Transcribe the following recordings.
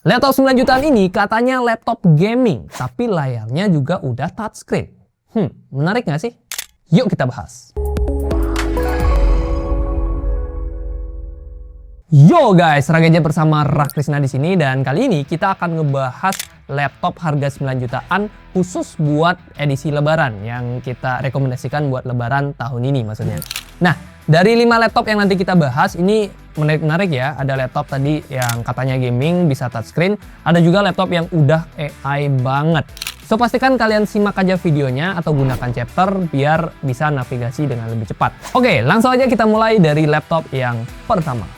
Laptop 9 jutaan ini katanya laptop gaming, tapi layarnya juga udah touchscreen. Menarik nggak sih? Yuk kita bahas. Yo guys, Ragadget bersama Rakrisna di sini, dan kali ini kita akan ngebahas laptop harga 9 jutaan khusus buat edisi lebaran yang kita rekomendasikan buat lebaran tahun ini maksudnya. Nah, dari 5 laptop yang nanti kita bahas ini menarik ya. Ada laptop tadi yang katanya gaming bisa touchscreen, ada juga laptop yang udah AI banget. So pastikan kalian simak aja videonya atau gunakan chapter biar bisa navigasi dengan lebih cepat. Oke, langsung aja kita mulai dari laptop yang pertama.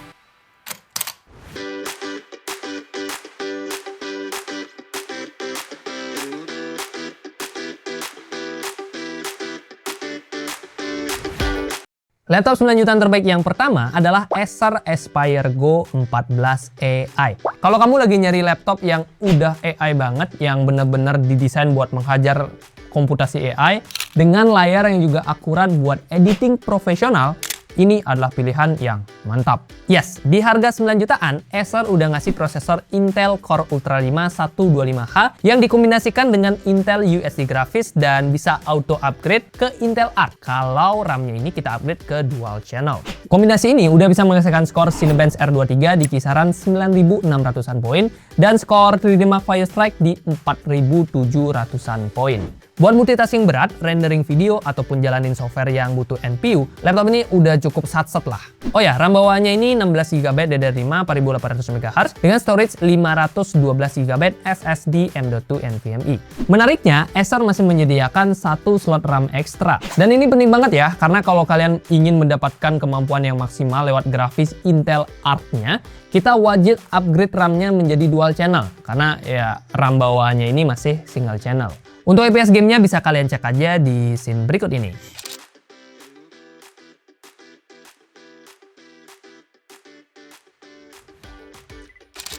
Laptop 9 jutaan terbaik yang pertama adalah Acer Aspire Go 14 AI. Kalau kamu lagi nyari laptop yang udah AI banget, yang bener-bener didesain buat menghajar komputasi AI, dengan layar yang juga akurat buat editing profesional, ini adalah pilihan yang mantap. Yes, di harga 9 jutaan, Acer udah ngasih prosesor Intel Core Ultra 5 125H yang dikombinasikan dengan Intel USD grafis dan bisa auto upgrade ke Intel Arc kalau RAM-nya ini kita upgrade ke dual channel. Kombinasi ini udah bisa menghasilkan skor Cinebench R23 di kisaran 9.600-an poin dan skor 3D Mark Firestrike di 4.700-an poin. Buat multitasking berat, rendering video, ataupun jalanin software yang butuh NPU, laptop ini udah cukup satset lah. Oh ya, RAM bawaannya ini 16GB DDR5 4800MHz dengan storage 512GB SSD M.2 NVMe. Menariknya, Acer masih menyediakan 1 slot RAM ekstra. Dan ini penting banget ya, karena kalau kalian ingin mendapatkan kemampuan yang maksimal lewat grafis Intel Arc-nya, kita wajib upgrade RAM-nya menjadi dual channel, karena ya RAM bawaannya ini masih single channel. Untuk FPS gamenya bisa kalian cek aja di scene berikut ini.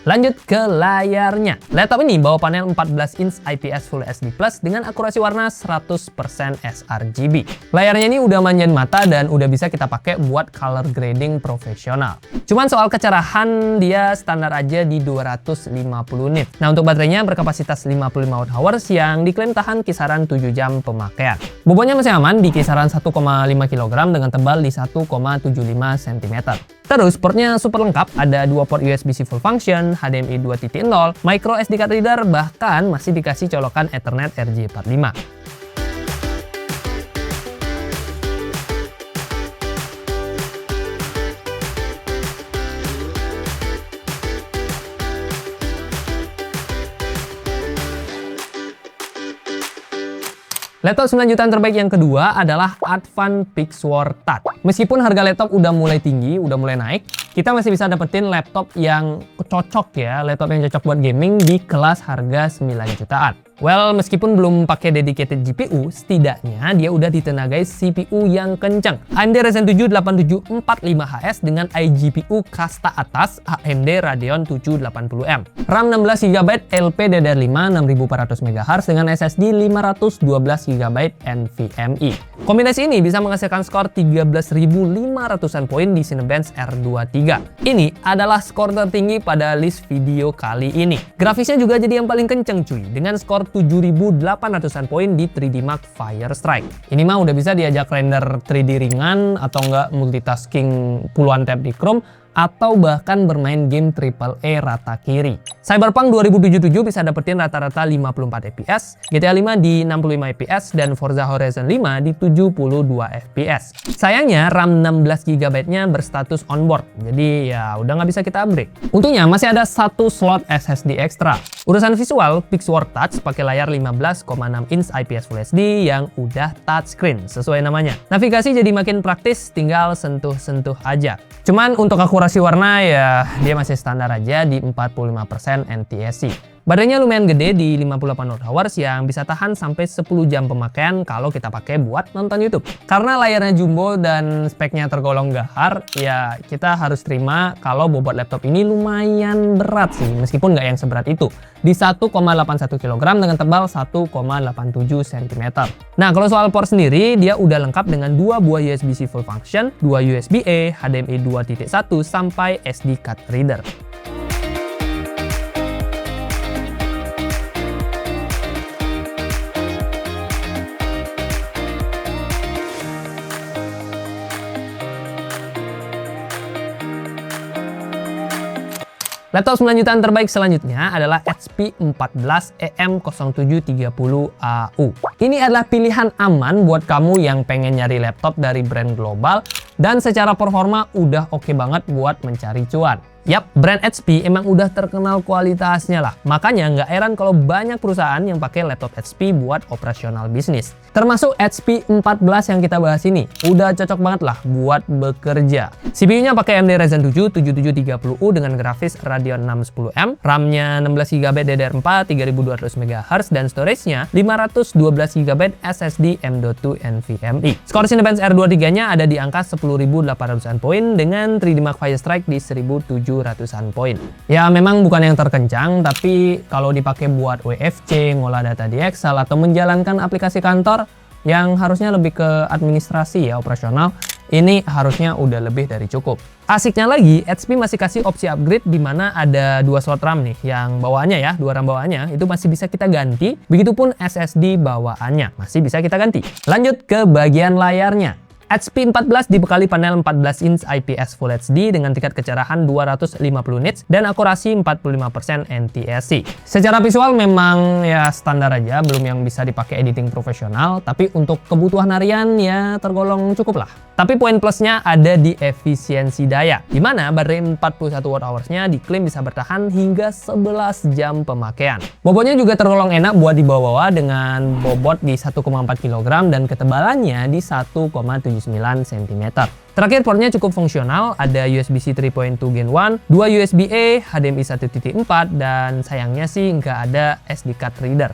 Lanjut ke layarnya. Laptop ini bawa panel 14 inch IPS Full HD Plus dengan akurasi warna 100% sRGB. Layarnya ini udah manjain mata dan udah bisa kita pakai buat color grading profesional. Cuman soal kecerahan dia standar aja di 250 nit. Nah, untuk baterainya berkapasitas 55 Wh yang diklaim tahan kisaran 7 jam pemakaian. Bobotnya masih aman di kisaran 1,5 kg dengan tebal di 1,75 cm. Terus portnya super lengkap, ada 2 port USB-C full function, HDMI 2.0, micro SD card reader, bahkan masih dikasih colokan Ethernet RJ45. Laptop 9 jutaan terbaik yang kedua adalah Advan Pixword Touch. Meskipun harga laptop udah mulai tinggi, udah mulai naik, kita masih bisa dapetin laptop yang cocok ya, laptop yang cocok buat gaming di kelas harga 9 jutaan. Well, meskipun belum pakai dedicated GPU, setidaknya dia udah ditenagai CPU yang kencang. AMD Ryzen 7 8745HS dengan iGPU kasta atas AMD Radeon 780M. RAM 16GB LPDDR5 6400MHz dengan SSD 512GB NVMe. Kombinasi ini bisa menghasilkan skor 13.500-an poin di Cinebench R23. Ini adalah skor tertinggi pada list video kali ini. Grafisnya juga jadi yang paling kenceng cuy, dengan skor 7.800-an poin di 3D Mark Firestrike. Ini mah udah bisa diajak render 3D ringan atau enggak multitasking puluhan tab di Chrome atau bahkan bermain game AAA rata kiri. Cyberpunk 2077 bisa dapetin rata-rata 54 fps, GTA 5 di 65 fps, dan Forza Horizon 5 di 72 fps. Sayangnya RAM 16GB-nya berstatus onboard, jadi ya udah nggak bisa kita upgrade. Untungnya masih ada 1 slot SSD ekstra. Urusan visual, Pixword Touch pakai layar 15,6 inch IPS Full HD yang udah touchscreen sesuai namanya. Navigasi jadi makin praktis, tinggal sentuh-sentuh aja. Cuman untuk akurasi warna ya dia masih standar aja di 45% NTSC. Baterainya lumayan gede di 58 Wh yang bisa tahan sampai 10 jam pemakaian kalau kita pakai buat nonton YouTube. Karena layarnya jumbo dan speknya tergolong gahar, ya kita harus terima kalau bobot laptop ini lumayan berat sih, meskipun nggak yang seberat itu. Di 1,81 kg dengan tebal 1,87 cm. Nah, kalau soal port sendiri, dia udah lengkap dengan 2 buah USB-C full function, 2 USB-A, HDMI 2.1, sampai SD card reader. Laptop 9 jutaan terbaik selanjutnya adalah HP 14 EM0730AU. Ini adalah pilihan aman buat kamu yang pengen nyari laptop dari brand global dan secara performa udah oke banget buat mencari cuan. Yap, brand HP emang udah terkenal kualitasnya lah. Makanya nggak heran kalau banyak perusahaan yang pakai laptop HP buat operasional bisnis. Termasuk HP 14 yang kita bahas ini. Udah cocok banget lah buat bekerja. CPU-nya pakai AMD Ryzen 7 7730U dengan grafis Radeon 610M, RAM-nya 16GB DDR4 3200 MHz dan storage-nya 512GB SSD M.2 NVMe. Skor Cinebench R23-nya ada di angka 10.800-an poin dengan 3D Mark Firestrike di 1.700-an poin. Ya memang bukan yang terkencang, tapi kalau dipakai buat WFC, ngolah data di Excel atau menjalankan aplikasi kantor yang harusnya lebih ke administrasi ya, operasional, ini harusnya udah lebih dari cukup. Asiknya lagi, HP masih kasih opsi upgrade di mana ada 2 slot RAM nih, yang bawaannya ya, 2 RAM bawaannya itu masih bisa kita ganti, begitupun SSD bawaannya masih bisa kita ganti. Lanjut ke bagian layarnya. HP 14 dibekali panel 14 inch IPS Full HD dengan tingkat kecerahan 250 nits dan akurasi 45% NTSC. Secara visual memang ya standar aja, belum yang bisa dipakai editing profesional, tapi untuk kebutuhan harian ya tergolong cukup lah. Tapi poin plusnya ada di efisiensi daya, di mana baterai 41 Wh-nya diklaim bisa bertahan hingga 11 jam pemakaian. Bobotnya juga tergolong enak buat dibawa-bawa dengan bobot di 1,4 kg dan ketebalannya di 1,79 cm. Terakhir, portnya cukup fungsional, ada USB-C 3.2 Gen 1, 2 USB-A, HDMI 1.4, dan sayangnya sih nggak ada SD card reader.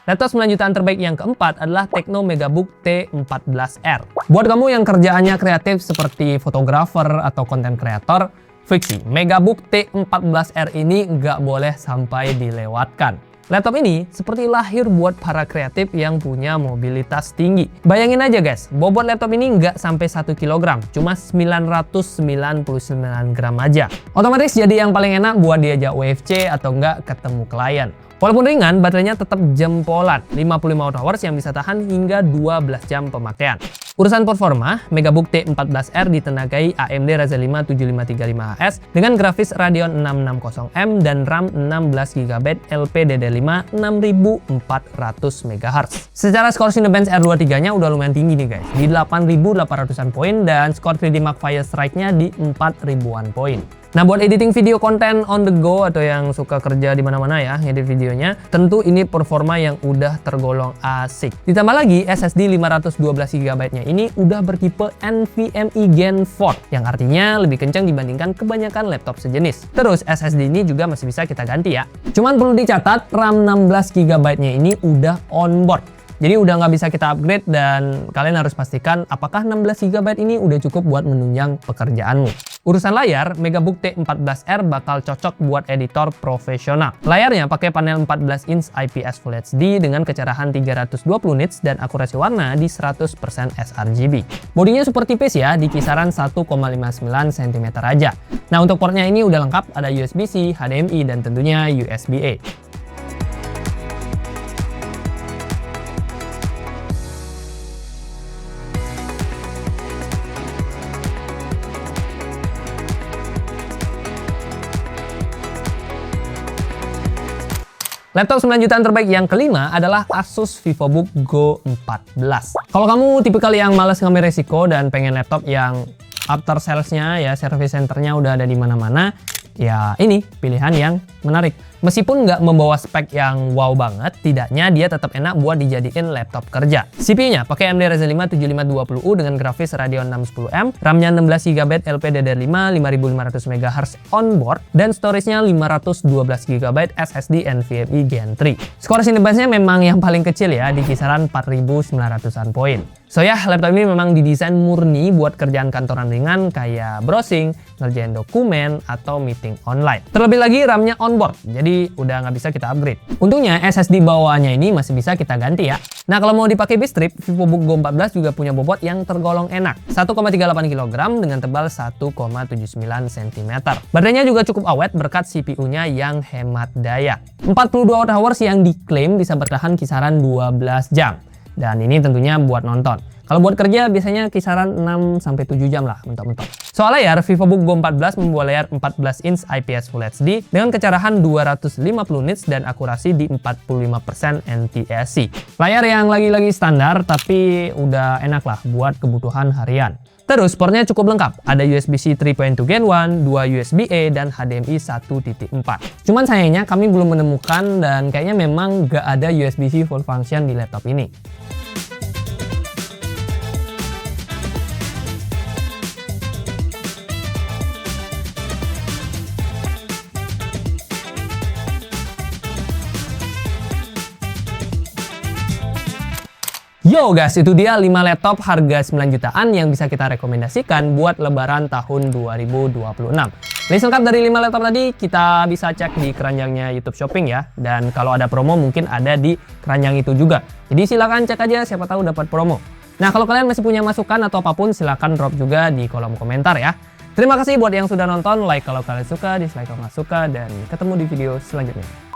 Laptop 9 jutaan terbaik yang keempat adalah Tecno Megabook T14R. Buat kamu yang kerjaannya kreatif seperti fotografer atau konten kreator, fix sih, Megabook T14R ini nggak boleh sampai dilewatkan. Laptop ini seperti lahir buat para kreatif yang punya mobilitas tinggi. Bayangin aja guys, bobot laptop ini nggak sampai 1 kg, cuma 999 gram aja. Otomatis jadi yang paling enak buat diajak WFC atau nggak ketemu klien. Walaupun ringan, baterainya tetap jempolan, 55 Wh yang bisa tahan hingga 12 jam pemakaian. Urusan performa, Megabook T14R ditenagai AMD Ryzen 5 7535HS dengan grafis Radeon 660M dan RAM 16GB LPDDR5 6400 MHz. Secara skor Cinebench R23-nya udah lumayan tinggi nih guys, di 8800-an poin dan skor 3D Mark Firestrike-nya di 4000-an poin. Nah, buat editing video konten on the go atau yang suka kerja di mana-mana ya, ngedit videonya, tentu ini performa yang udah tergolong asik. Ditambah lagi SSD 512GB-nya ini udah bertipe NVMe Gen 4, yang artinya lebih kencang dibandingkan kebanyakan laptop sejenis. Terus SSD ini juga masih bisa kita ganti ya. Cuman perlu dicatat, RAM 16GB-nya ini udah on board. Jadi udah nggak bisa kita upgrade dan kalian harus pastikan apakah 16GB ini udah cukup buat menunjang pekerjaanmu. Urusan layar, Megabook T14R bakal cocok buat editor profesional. Layarnya pakai panel 14 inch IPS Full HD dengan kecerahan 320 nits dan akurasi warna di 100% sRGB. Bodinya super tipis ya, di kisaran 1,59 cm aja. Nah, untuk portnya ini udah lengkap, ada USB-C, HDMI, dan tentunya USB-A. Laptop 9 jutaan terbaik yang kelima adalah Asus VivoBook Go 14. Kalau kamu tipikal yang males ngambil resiko dan pengen laptop yang after sales-nya ya, service center-nya udah ada di mana-mana, ya ini pilihan yang menarik. Meskipun nggak membawa spek yang wow banget, tidaknya dia tetap enak buat dijadiin laptop kerja. CPU-nya pakai AMD Ryzen 5 7520U dengan grafis Radeon 610M, RAM-nya 16GB LPDDR5 5500 MHz onboard, dan storage-nya 512GB SSD NVMe Gen 3. Skor Cinebench-nya memang yang paling kecil ya, di kisaran 4900-an poin. So ya, laptop ini memang didesain murni buat kerjaan kantoran ringan kayak browsing, ngerjain dokumen, atau meeting online. Terlebih lagi, RAM-nya on onboard, jadi udah nggak bisa kita upgrade. Untungnya SSD bawaannya ini masih bisa kita ganti ya. Nah kalau mau dipakai B-strip, VivoBook Go 14 juga punya bobot yang tergolong enak, 1,38 kg dengan tebal 1,79 cm. Baterainya juga cukup awet berkat CPU-nya yang hemat daya. 42 watt-hours yang diklaim bisa bertahan kisaran 12 jam. Dan ini tentunya buat nonton. Kalau buat kerja biasanya kisaran 6-7 jam lah mentok-mentok. Soal layar, VivoBook Go 14 membawa layar 14 inch IPS Full HD dengan kecerahan 250 nits dan akurasi di 45% NTSC. Layar yang lagi-lagi standar tapi udah enak lah buat kebutuhan harian. Terus portnya cukup lengkap, ada USB-C 3.2 Gen 1, 2 USB-A, dan HDMI 1.4. Cuman sayangnya kami belum menemukan dan kayaknya memang gak ada USB-C full function di laptop ini. Yo guys, itu dia 5 laptop harga 9 jutaan yang bisa kita rekomendasikan buat lebaran tahun 2026. List lengkap dari 5 laptop tadi kita bisa cek di keranjangnya YouTube Shopping ya. Dan kalau ada promo mungkin ada di keranjang itu juga. Jadi silakan cek aja, siapa tahu dapat promo. Nah kalau kalian masih punya masukan atau apapun silakan drop juga di kolom komentar ya. Terima kasih buat yang sudah nonton, like kalau kalian suka, dislike kalau nggak suka, dan ketemu di video selanjutnya.